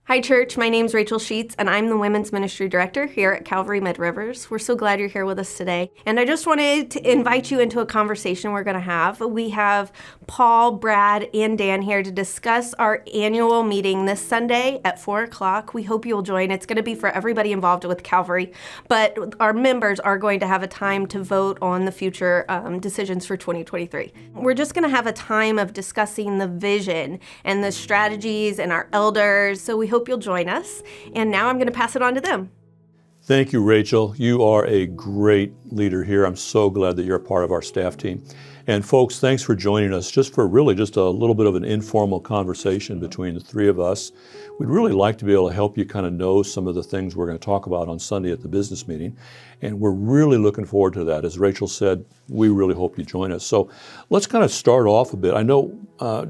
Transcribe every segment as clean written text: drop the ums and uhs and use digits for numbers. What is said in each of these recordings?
Hi, church. My name's Rachel Sheets, and I'm the Women's Ministry Director here at Calvary Mid-Rivers. We're so glad you're here with us today. And I just wanted to invite you into a conversation we're going to have. We have Paul, Brad, and Dan here to discuss our annual meeting this Sunday at 4 o'clock. We hope you'll join. It's going to be for everybody involved with Calvary, but our members are going to have a time to vote on the future decisions for 2023. We're just going to have a time of discussing the vision and the strategies and our elders. So we hope you'll join us. And now I'm going to pass it on to them. Thank you, Rachel. You are a great leader here. I'm so glad that you're a part of our staff team. And folks, thanks for joining us just for really just a little bit of an informal conversation between the three of us. We'd really like to be able to help you kind of know some of the things we're going to talk about on Sunday at the business meeting. And we're really looking forward to that. As Rachel said, we really hope you join us. So let's kind of start off a bit. I know,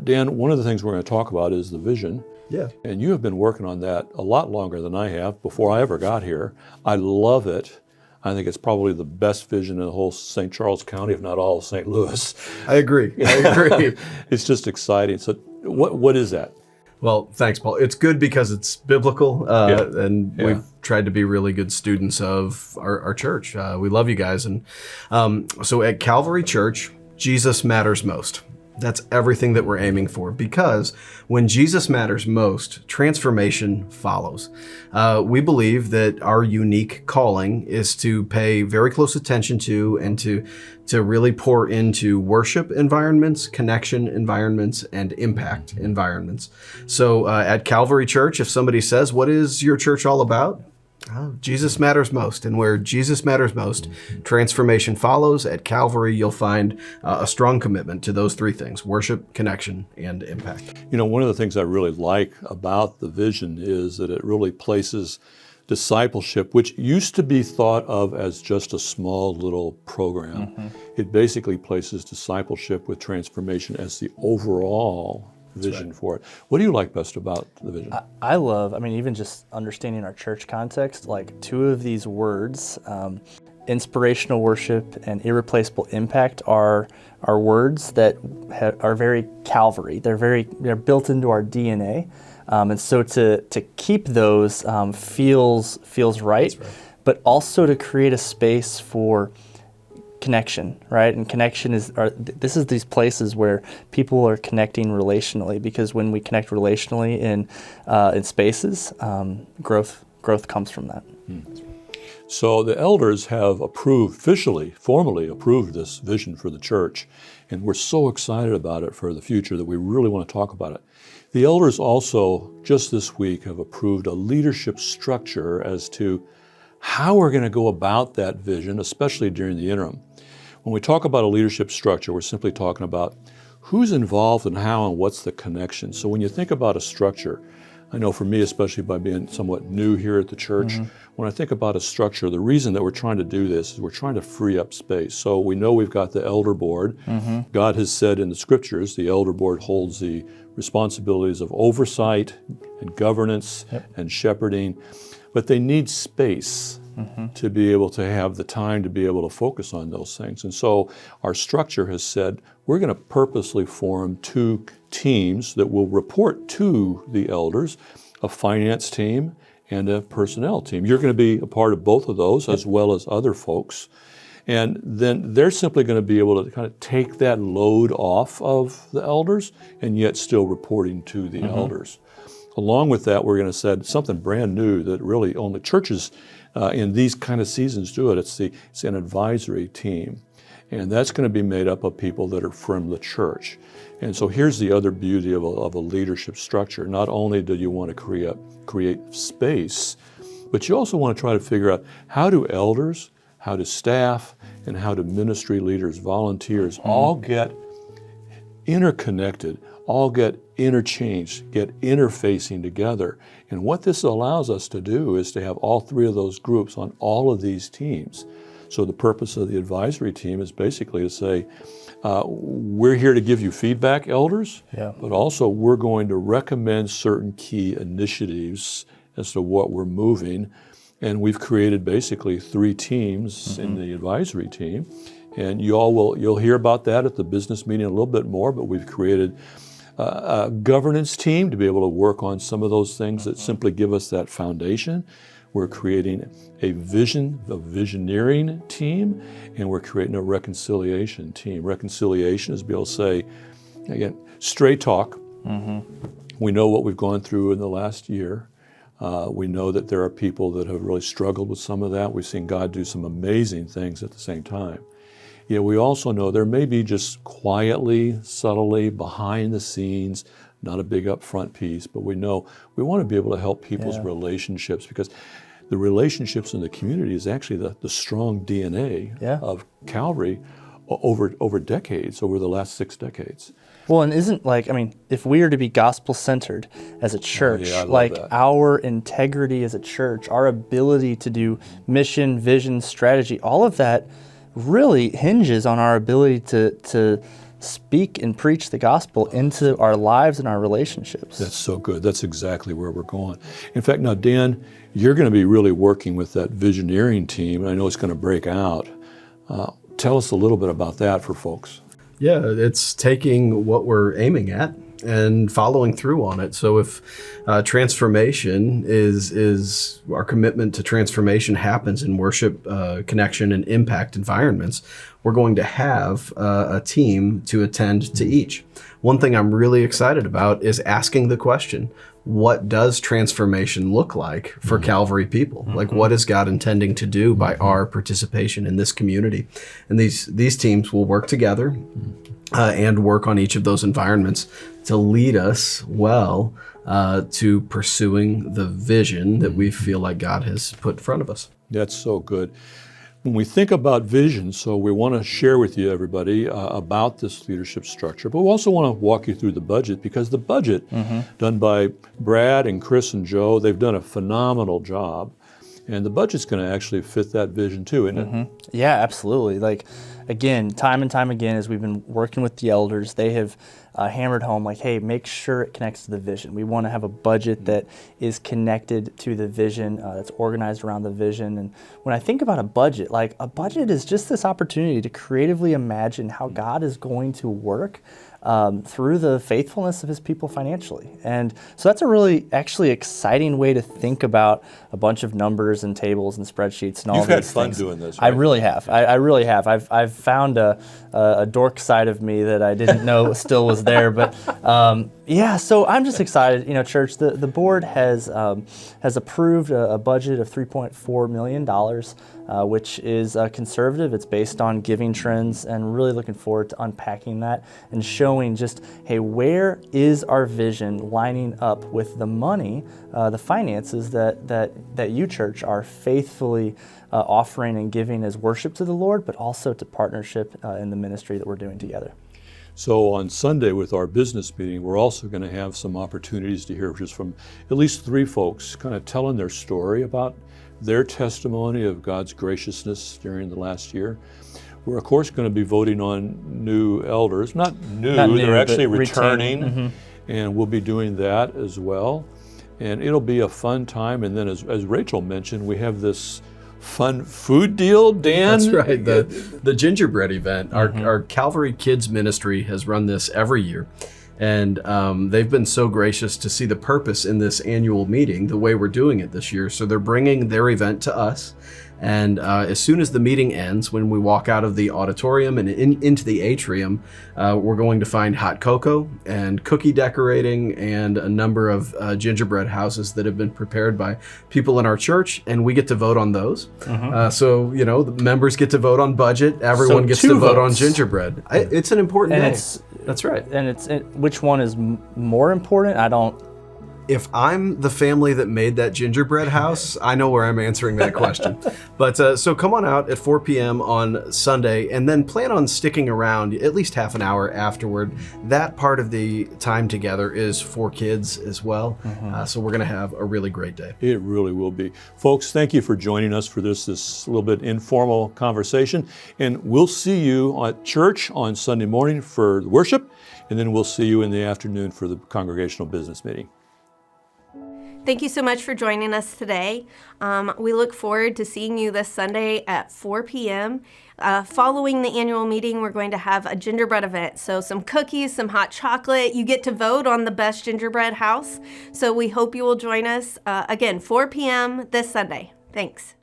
Dan, one of the things we're going to talk about is the vision. Yeah. And you have been working on that a lot longer than I have before I ever got here. I love it. I think it's probably the best vision in the whole St. Charles County, if not all of St. Louis. I agree. It's just exciting. So what is that? Well, thanks, Paul. It's good because it's biblical, and we've tried to be really good students of our church. We love you guys. And so at Calvary Church, Jesus matters most. That's everything that we're aiming for, because when Jesus matters most, transformation follows. We believe that our unique calling is to pay very close attention to and to really pour into worship environments, connection environments, and impact environments. So at Calvary Church, if somebody says, "What is your church all about?" Jesus matters most, and where Jesus matters most, transformation follows. At Calvary, you'll find a strong commitment to those three things: worship, connection, and impact. You know, one of the things I really like about the vision is that it really places discipleship, which used to be thought of as just a small little program. Mm-hmm. It basically places discipleship with transformation as the overall vision for it. What do you like best about the vision? I love, even just understanding our church context, like two of these words, inspirational worship and irreplaceable impact are words that are very Calvary. They're built into our DNA. And so to keep those feels right, but also to create a space for connection, right? And connection is these places where people are connecting relationally, because when we connect relationally in spaces, growth comes from that. So the elders have formally approved this vision for the church, and we're so excited about it for the future that we really want to talk about it. The elders also, just this week, have approved a leadership structure as to how we're going to go about that vision, especially during the interim. When we talk about a leadership structure, we're simply talking about who's involved and how and what's the connection. So when you think about a structure, I know for me, especially by being somewhat new here at the church, when I think about a structure, the reason that we're trying to do this is we're trying to free up space. So we know we've got the elder board. God has said in the scriptures, the elder board holds the responsibilities of oversight and governance and shepherding, but they need space to be able to have the time to be able to focus on those things. And so our structure has said we're going to purposely form two teams that will report to the elders, a finance team and a personnel team. You're going to be a part of both of those as well as other folks. And then they're simply going to be able to kind of take that load off of the elders and yet still reporting to the elders. Along with that, we're going to set something brand new that really only churches in these kind of seasons do it. It's an advisory team. And that's going to be made up of people that are from the church. And so here's the other beauty of a leadership structure. Not only do you want to create space, but you also want to try to figure out how do elders, how do staff, and how do ministry leaders, volunteers all get interconnected, all get interchanged, get interfacing together. And what this allows us to do is to have all three of those groups on all of these teams. So the purpose of the advisory team is basically to say, we're here to give you feedback, elders, but also we're going to recommend certain key initiatives as to what we're moving. And we've created basically three teams in the advisory team. And you'll hear about that at the business meeting a little bit more, but we've created a governance team to be able to work on some of those things that simply give us that foundation. We're creating a visioneering team, and we're creating a reconciliation team. Reconciliation is to be able to say, again, straight talk. We know what we've gone through in the last year. We know that there are people that have really struggled with some of that. We've seen God do some amazing things at the same time. Yet we also know there may be just quietly, subtly, behind the scenes, not a big upfront piece, but we know we want to be able to help people's relationships, because the relationships in the community is actually the strong DNA of Calvary over decades, over the last 6 decades. Well, and if we are to be gospel-centered as a church, our integrity as a church, our ability to do mission, vision, strategy, all of that really hinges on our ability to speak and preach the gospel into our lives and our relationships. That's so good. That's exactly where we're going. In fact, now, Dan, you're going to be really working with that visioneering team, and I know it's going to break out. Tell us a little bit about that for folks. Yeah, it's taking what we're aiming at and following through on it. So if transformation is our commitment to transformation happens in worship, connection, and impact environments, we're going to have a team to attend to each. One thing I'm really excited about is asking the question, what does transformation look like for Calvary people? Like, what is God intending to do by our participation in this community? And these teams will work together and work on each of those environments to lead us well to pursuing the vision that we feel like God has put in front of us. That's so good. When we think about vision, so we want to share with you, everybody, about this leadership structure, but we also want to walk you through the budget, because the budget done by Brad and Chris and Joe, they've done a phenomenal job. And the budget's going to actually fit that vision too, isn't it? Yeah, absolutely. Again, time and time again, as we've been working with the elders, they have hammered home, hey, make sure it connects to the vision. We want to have a budget that is connected to the vision, that's organized around the vision. And when I think about a budget is just this opportunity to creatively imagine how God is going to work through the faithfulness of his people financially. And so that's a really actually exciting way to think about a bunch of numbers and tables and spreadsheets and all You've these had fun things. doing this, right? I really have. I really have. I've found a dork side of me that I didn't know still was there. But so I'm just excited. Church, the board has approved a budget of $3.4 million, which is conservative. It's based on giving trends, and really looking forward to unpacking that and showing just, hey, where is our vision lining up with the money, the finances that you, church, are faithfully offering and giving as worship to the Lord, but also to partnership in the ministry that we're doing together. So on Sunday with our business meeting, we're also going to have some opportunities to hear just from at least 3 folks kind of telling their story about their testimony of God's graciousness during the last year. We're, of course, going to be voting on new elders. Not new, they're actually returning, and we'll be doing that as well. And it'll be a fun time. And then as Rachel mentioned, we have this fun food deal, Dan? That's right, the gingerbread event. Our Calvary Kids Ministry has run this every year. And they've been so gracious to see the purpose in this annual meeting, the way we're doing it this year. So they're bringing their event to us. And as soon as the meeting ends, when we walk out of the auditorium and into the atrium, we're going to find hot cocoa and cookie decorating and a number of gingerbread houses that have been prepared by people in our church, and we get to vote on those. So, the members get to vote on budget. Everyone gets to vote on gingerbread. It's an important day. That's right. And which one is more important? If I'm the family that made that gingerbread house, I know where I'm answering that question. But so come on out at 4 p.m. on Sunday, and then plan on sticking around at least half an hour afterward. That part of the time together is for kids as well. So we're going to have a really great day. It really will be. Folks, thank you for joining us for this little bit informal conversation. And we'll see you at church on Sunday morning for worship, and then we'll see you in the afternoon for the congregational business meeting. Thank you so much for joining us today. We look forward to seeing you this Sunday at 4 p.m. Following the annual meeting, we're going to have a gingerbread event. So some cookies, some hot chocolate. You get to vote on the best gingerbread house. So we hope you will join us again, 4 p.m. this Sunday. Thanks.